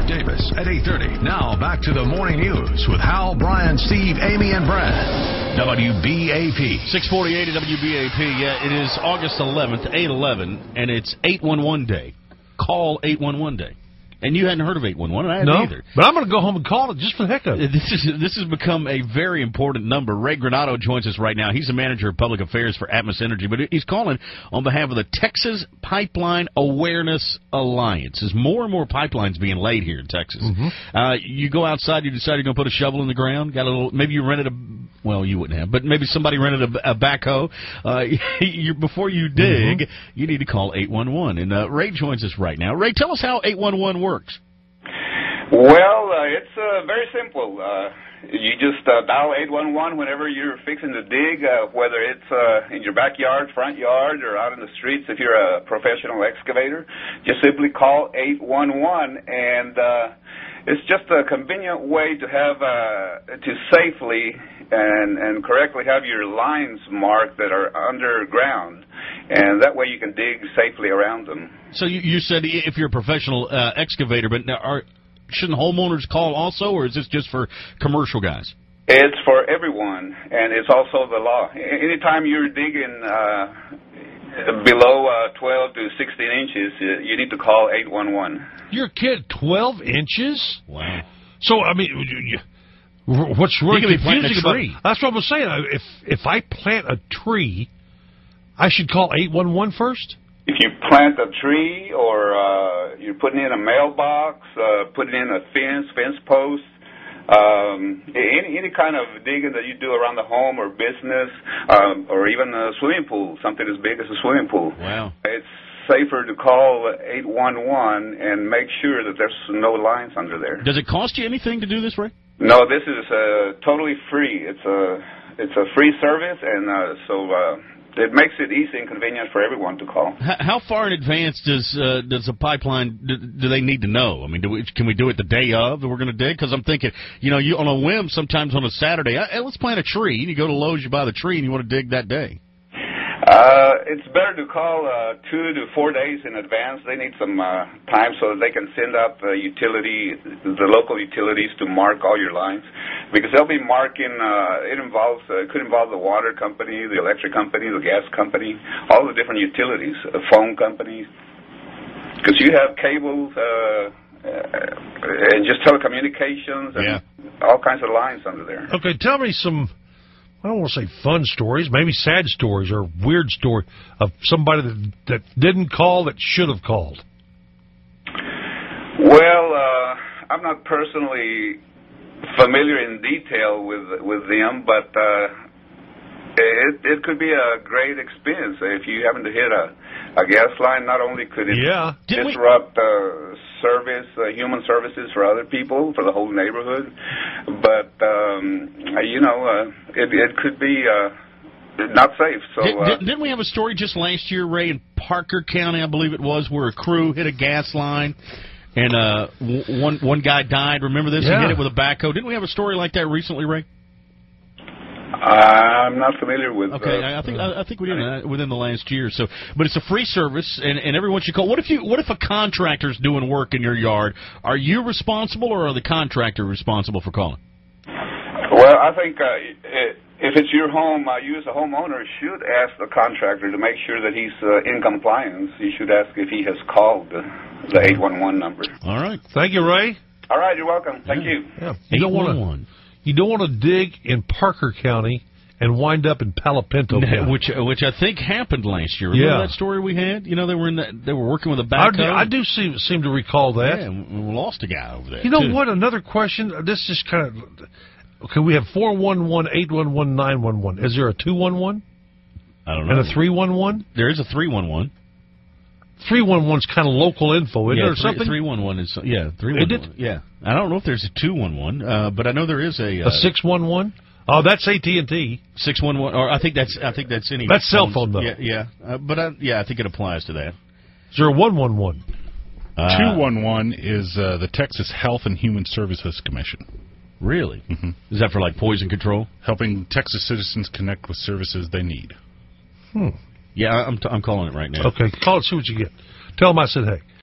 Mark Davis at 8:30. Now back to the morning news with Hal, Brian, Steve, Amy, and Brad. WBAP. 648 at WBAP. Yeah, it is August 11th, 8/11, and it's 811 day. Call 811 day. And you hadn't heard of 811, and I hadn't either. But I'm going to go home and call it just for the heck of it. This has become a very important number. Ray Granado joins us right now. He's the manager of public affairs for Atmos Energy, but he's calling on behalf of the Texas Pipeline Awareness Alliance. There's more and more pipelines being laid here in Texas. Mm-hmm. You go outside, you decide you're going to put a shovel in the ground. Got a little. Maybe you rented well, you wouldn't have, but maybe somebody rented a backhoe. Before you dig, you need to call 811. And Ray joins us right now. Ray, tell us how 811 works. Well, it's very simple. You just dial 811 whenever you're fixing to dig, whether it's in your backyard, front yard, or out in the streets if you're a professional excavator. Just simply call 811, and it's just a convenient way to have to safely and correctly have your lines marked that are underground, and that way you can dig safely around them. So you said if you're a professional excavator, but shouldn't homeowners call also, or is this just for commercial guys? It's for everyone, and it's also the law. Anytime you're digging below 12 to 16 inches, you need to call 811. You're kidding, 12 inches? Wow. So, I mean, what's really confusing about it? That's what I was saying. If I plant a tree, I should call 811 first? If you plant a tree, or you're putting in a mailbox, putting in a fence post, any kind of digging that you do around the home or business, or even a swimming pool, something as big as a swimming pool. Wow. It's safer to call 811 and make sure that there's no lines under there. Does it cost you anything to do this, Ray? No, this is totally free. It's a free service, and so it makes it easy and convenient for everyone to call. How far in advance does a pipeline do they need to know? I mean, can we do it the day of that we're going to dig? Because I'm thinking, you on a whim, sometimes on a Saturday, let's plant a tree. And you go to Lowe's, you buy the tree, and you want to dig that day. It's better to call 2 to 4 days in advance. They need some time so that they can send out the local utilities to mark all your lines, because they'll be marking. It could involve the water company, the electric company, the gas company, all the different utilities, phone companies, because you have cables and just telecommunications and all kinds of lines under there. Okay, tell me some. I don't want to say fun stories, maybe sad stories or weird story of somebody that didn't call that should have called. Well, I'm not personally familiar in detail with them, but it could be a great experience if you happen to hit a gas line. Not only could it disrupt human services for other people, for the whole neighborhood, but it could be not safe. So didn't we have a story just last year, Ray, in Parker County, I believe it was, where a crew hit a gas line and one guy died? Remember this? Yeah. He hit it with a backhoe. Didn't we have a story like that recently, Ray? I'm not familiar with. Okay, I think we did within the last year. So, but it's a free service, and everyone should call. What if a contractor's doing work in your yard? Are you responsible, or are the contractor responsible for calling? Well, I think if it's your home, you as a homeowner should ask the contractor to make sure that he's in compliance. You should ask if he has called the 811 number. All right. Thank you, Ray. All right, you're welcome. Thank you. Yeah. You don't want to dig in Parker County and wind up in Palo Pinto County, which I think happened last year. Remember that story we had? They were working with a backhoe. I do seem to recall that. Yeah, we lost a guy over there. You know what? Another question. This is kind of okay. We have 411, 811, 911. Is there a 211? I don't know. And a 311? There is a 311. 311's kind of local info, isn't there? Something 311 is 311. Is it? Yeah, I don't know if there's a 211, but I know there is a 611. Oh, that's AT&T. 611, or I think that's any. That's cell phone though. Yeah. But I think it applies to that. Is there a 111? 211 is the Texas Health and Human Services Commission. Really? Mm-hmm. Is that for like poison control? Helping Texas citizens connect with services they need. Yeah, I'm calling it right now. Okay, call it, see what you get. Tell them I said hey.